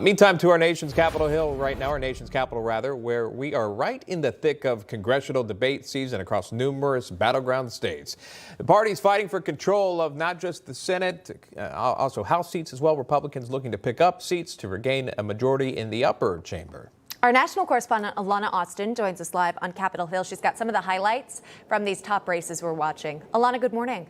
Meantime, to our nation's Capitol Hill right now, where we are right in the thick of congressional debate season across numerous battleground states. The parties fighting for control of not just the Senate, also House seats as well. Republicans looking to pick up seats to regain a majority in the upper chamber. Our national correspondent Alana Austin joins us live on Capitol Hill. She's got some of the highlights from these top races we're watching. Alana, good morning.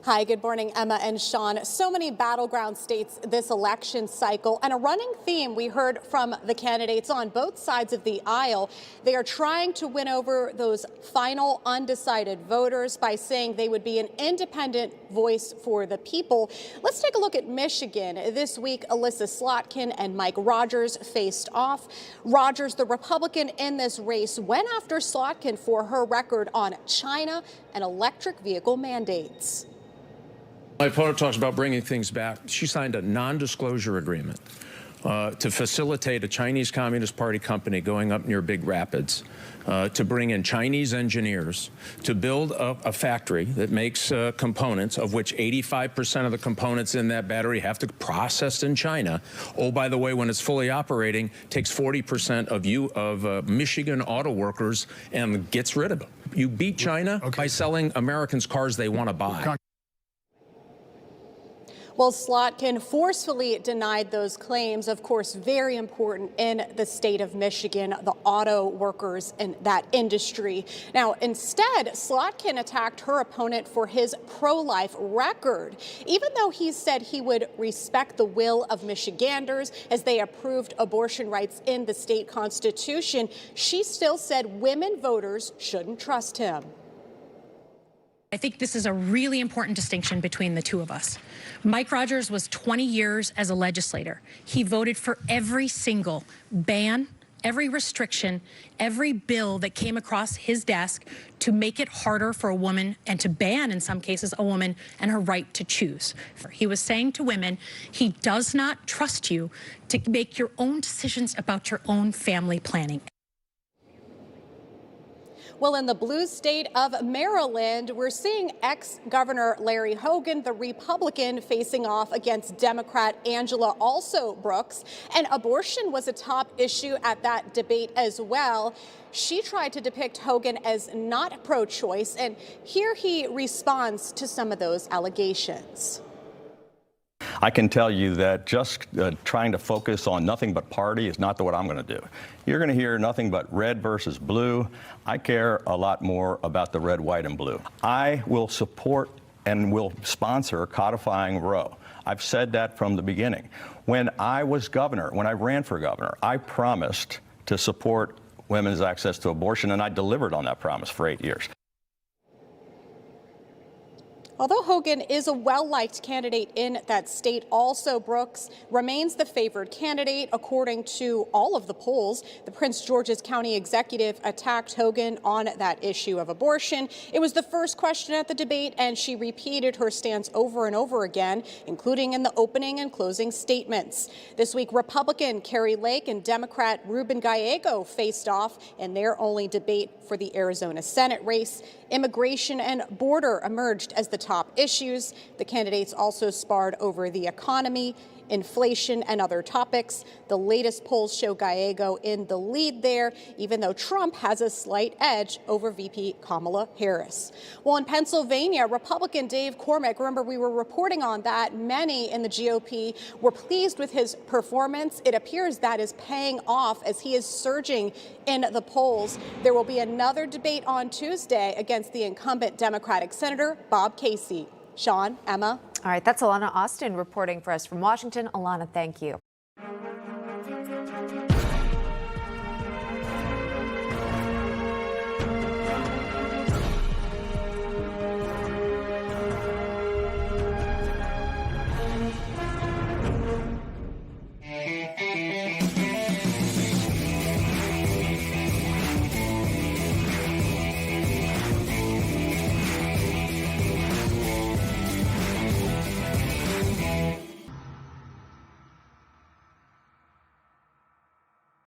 Hi, good morning, Emma and Sean. So many battleground states this election cycle, and a running theme we heard from the candidates on both sides of the aisle. They are trying to win over those final undecided voters by saying they would be an independent voice for the people. Let's take a look at Michigan. This week, Alyssa Slotkin and Mike Rogers faced off. Rogers, the Republican in this race, went after Slotkin for her record on China and electric vehicle mandates. My opponent talks about bringing things back. She signed a non-disclosure agreement to facilitate a Chinese Communist Party company going up near Big Rapids to bring in Chinese engineers to build a factory that makes components, of which 85% of the components in that battery have to be processed in China. Oh, by the way, when it's fully operating, takes 40% of Michigan auto workers and gets rid of them. You beat China by selling Americans cars they want to buy. Well, Slotkin forcefully denied those claims, of course, very important in the state of Michigan, the auto workers in that industry. Now, instead, Slotkin attacked her opponent for his pro-life record, even though he said he would respect the will of Michiganders as they approved abortion rights in the state constitution. She still said women voters shouldn't trust him. I think this is a really important distinction between the two of us. Mike Rogers was 20 years as a legislator. He voted for every single ban, every restriction, every bill that came across his desk to make it harder for a woman and to ban, in some cases, a woman and her right to choose. He was saying to women, he does not trust you to make your own decisions about your own family planning. Well, in the blue state of Maryland, we're seeing ex-Governor Larry Hogan, the Republican, facing off against Democrat Angela Brooks. And abortion was a top issue at that debate as well. She tried to depict Hogan as not pro-choice, and here he responds to some of those allegations. I can tell you that just trying to focus on nothing but party is not what I'm going to do. You're going to hear nothing but red versus blue. I care a lot more about the red, white, and blue. I will support and will sponsor codifying Roe. I've said that from the beginning. When I was governor, when I ran for governor, I promised to support women's access to abortion, and I delivered on that promise for 8 years. Although Hogan is a well-liked candidate in that state, Brooks remains the favored candidate according to all of the polls. The Prince George's County executive attacked Hogan on that issue of abortion. It was the first question at the debate, and she repeated her stance over and over again, including in the opening and closing statements. This week, Republican Carrie Lake and Democrat Ruben Gallego faced off in their only debate for the Arizona Senate race. Immigration and border emerged as the top issues. The candidates also sparred over the economy, inflation, and other topics. The latest polls show Gallego in the lead there, even though Trump has a slight edge over VP Kamala Harris. Well, in Pennsylvania, Republican Dave Cormick, remember we were reporting on that, many in the GOP were pleased with his performance. It appears that is paying off as he is surging in the polls. There will be another debate on Tuesday against the incumbent Democratic Senator Bob Casey. Sean, Emma. All right, that's Alana Austin reporting for us from Washington. Alana, thank you.